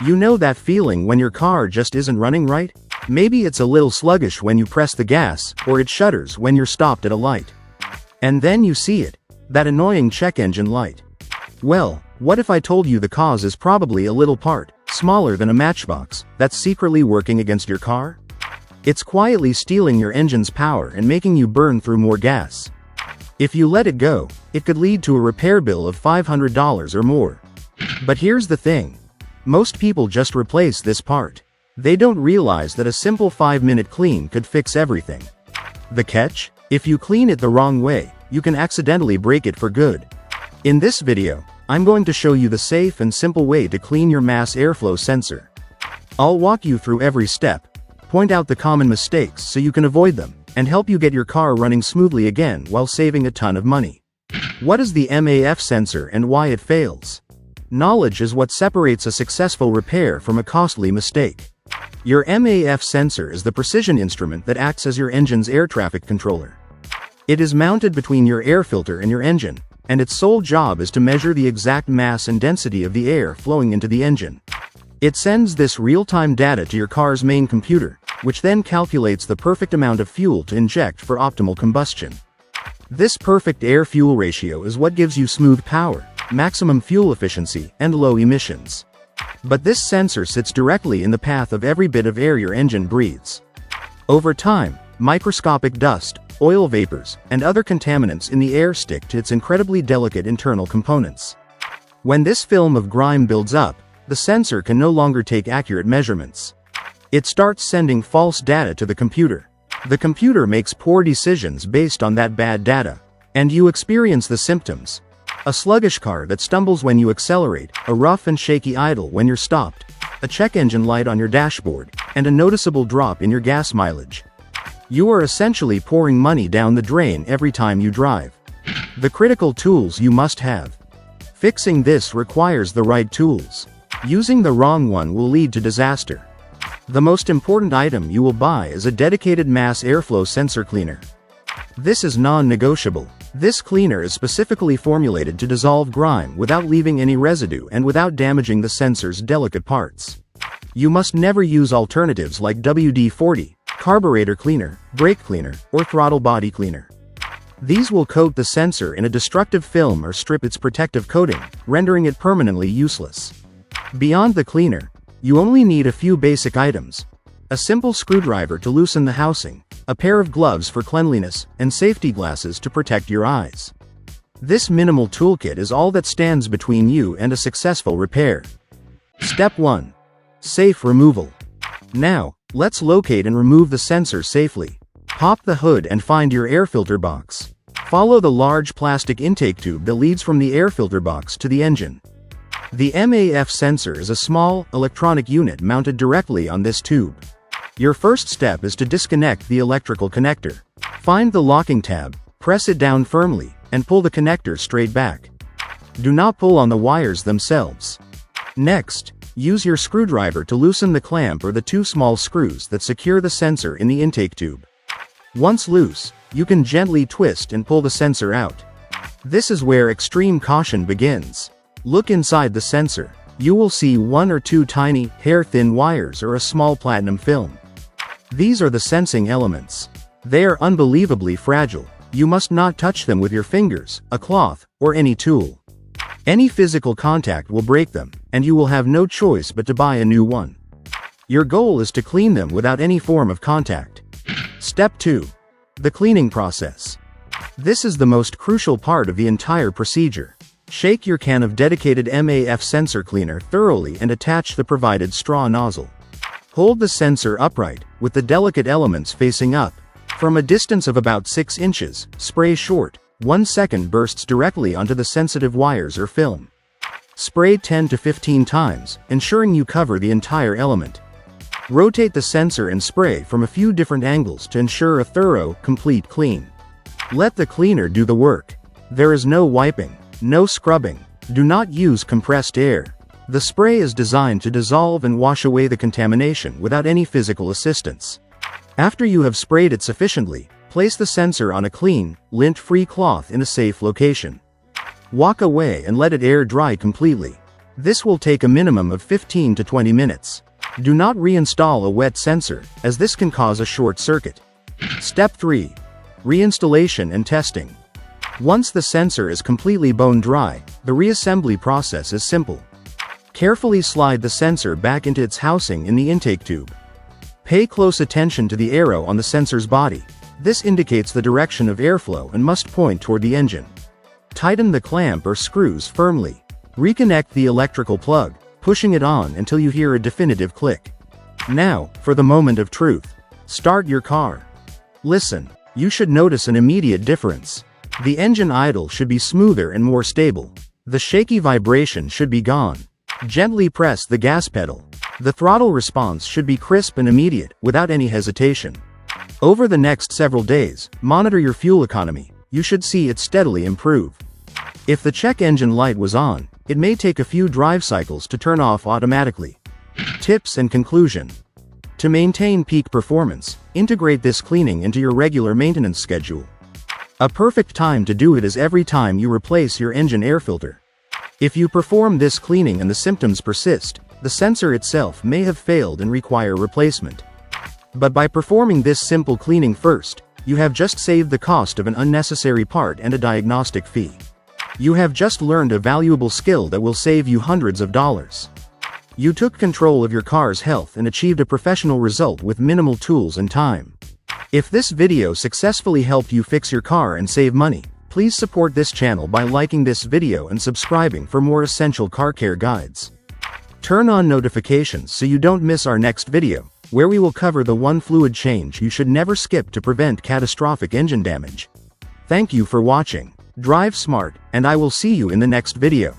You know that feeling when your car just isn't running right? Maybe it's a little sluggish when you press the gas, or it shudders when you're stopped at a light. And then you see it. That annoying check engine light. Well, what if I told you the cause is probably a little part, smaller than a matchbox, that's secretly working against your car? It's quietly stealing your engine's power and making you burn through more gas. If you let it go, it could lead to a repair bill of $500 or more. But here's the thing. Most people just replace this part. They don't realize that a simple 5-minute clean could fix everything. The catch? If you clean it the wrong way, you can accidentally break it for good. In this video, I'm going to show you the safe and simple way to clean your mass airflow sensor. I'll walk you through every step, point out the common mistakes so you can avoid them, and help you get your car running smoothly again while saving a ton of money. What is the MAF sensor and why it fails? Knowledge is what separates a successful repair from a costly mistake. Your MAF sensor is the precision instrument that acts as your engine's air traffic controller. It is mounted between your air filter and your engine, and its sole job is to measure the exact mass and density of the air flowing into the engine. It sends this real-time data to your car's main computer, which then calculates the perfect amount of fuel to inject for optimal combustion. This perfect air-fuel ratio is what gives you smooth power, maximum fuel efficiency, and low emissions. But this sensor sits directly in the path of every bit of air your engine breathes. Over time, microscopic dust, oil vapors, and other contaminants in the air stick to its incredibly delicate internal components. When this film of grime builds up, the sensor can no longer take accurate measurements. It starts sending false data to the computer. The computer makes poor decisions based on that bad data, and you experience the symptoms. A sluggish car that stumbles when you accelerate, a rough and shaky idle when you're stopped, a check engine light on your dashboard, and a noticeable drop in your gas mileage. You are essentially pouring money down the drain every time you drive. The critical tools you must have. Fixing this requires the right tools. Using the wrong one will lead to disaster. The most important item you will buy is a dedicated mass airflow sensor cleaner. This is non-negotiable. This cleaner is specifically formulated to dissolve grime without leaving any residue and without damaging the sensor's delicate parts. You must never use alternatives like WD-40, carburetor cleaner, brake cleaner, or throttle body cleaner. These will coat the sensor in a destructive film or strip its protective coating, rendering it permanently useless. Beyond the cleaner, you only need a few basic items. A simple screwdriver to loosen the housing, a pair of gloves for cleanliness, and safety glasses to protect your eyes. This minimal toolkit is all that stands between you and a successful repair. Step 1. Safe removal. Now, let's locate and remove the sensor safely. Pop the hood and find your air filter box. Follow the large plastic intake tube that leads from the air filter box to the engine. The MAF sensor is a small, electronic unit mounted directly on this tube. Your first step is to disconnect the electrical connector. Find the locking tab, press it down firmly, and pull the connector straight back. Do not pull on the wires themselves. Next, use your screwdriver to loosen the clamp or the two small screws that secure the sensor in the intake tube. Once loose, you can gently twist and pull the sensor out. This is where extreme caution begins. Look inside the sensor. You will see 1 or 2 tiny, hair-thin wires or a small platinum film. These are the sensing elements. They are unbelievably fragile. You must not touch them with your fingers, a cloth, or any tool. Any physical contact will break them, and you will have no choice but to buy a new one. Your goal is to clean them without any form of contact. Step 2. The cleaning process. This is the most crucial part of the entire procedure. Shake your can of dedicated MAF sensor cleaner thoroughly and attach the provided straw nozzle. Hold the sensor upright, with the delicate elements facing up. From a distance of about 6 inches, spray short, 1 second bursts directly onto the sensitive wires or film. Spray 10 to 15 times, ensuring you cover the entire element. Rotate the sensor and spray from a few different angles to ensure a thorough, complete clean. Let the cleaner do the work. There is no wiping. No scrubbing. Do not use compressed air. The spray is designed to dissolve and wash away the contamination without any physical assistance. After you have sprayed it sufficiently, place the sensor on a clean, lint-free cloth in a safe location. Walk away and let it air dry completely. This will take a minimum of 15 to 20 minutes. Do not reinstall a wet sensor, as this can cause a short circuit. Step 3. Reinstallation and testing. Once the sensor is completely bone dry, the reassembly process is simple. Carefully slide the sensor back into its housing in the intake tube. Pay close attention to the arrow on the sensor's body. This indicates the direction of airflow and must point toward the engine. Tighten the clamp or screws firmly. Reconnect the electrical plug, pushing it on until you hear a definitive click. Now, for the moment of truth. Start your car. Listen, you should notice an immediate difference. The engine idle should be smoother and more stable. The shaky vibration should be gone. Gently press the gas pedal. The throttle response should be crisp and immediate, without any hesitation. Over the next several days, monitor your fuel economy. You should see it steadily improve. If the check engine light was on, it may take a few drive cycles to turn off automatically. Tips and conclusion. To maintain peak performance, integrate this cleaning into your regular maintenance schedule. A perfect time to do it is every time you replace your engine air filter. If you perform this cleaning and the symptoms persist, the sensor itself may have failed and require replacement. But by performing this simple cleaning first, you have just saved the cost of an unnecessary part and a diagnostic fee. You have just learned a valuable skill that will save you hundreds of dollars. You took control of your car's health and achieved a professional result with minimal tools and time. If this video successfully helped you fix your car and save money, please support this channel by liking this video and subscribing for more essential car care guides. Turn on notifications so you don't miss our next video, where we will cover the one fluid change you should never skip to prevent catastrophic engine damage. Thank you for watching. Drive smart, and I will see you in the next video.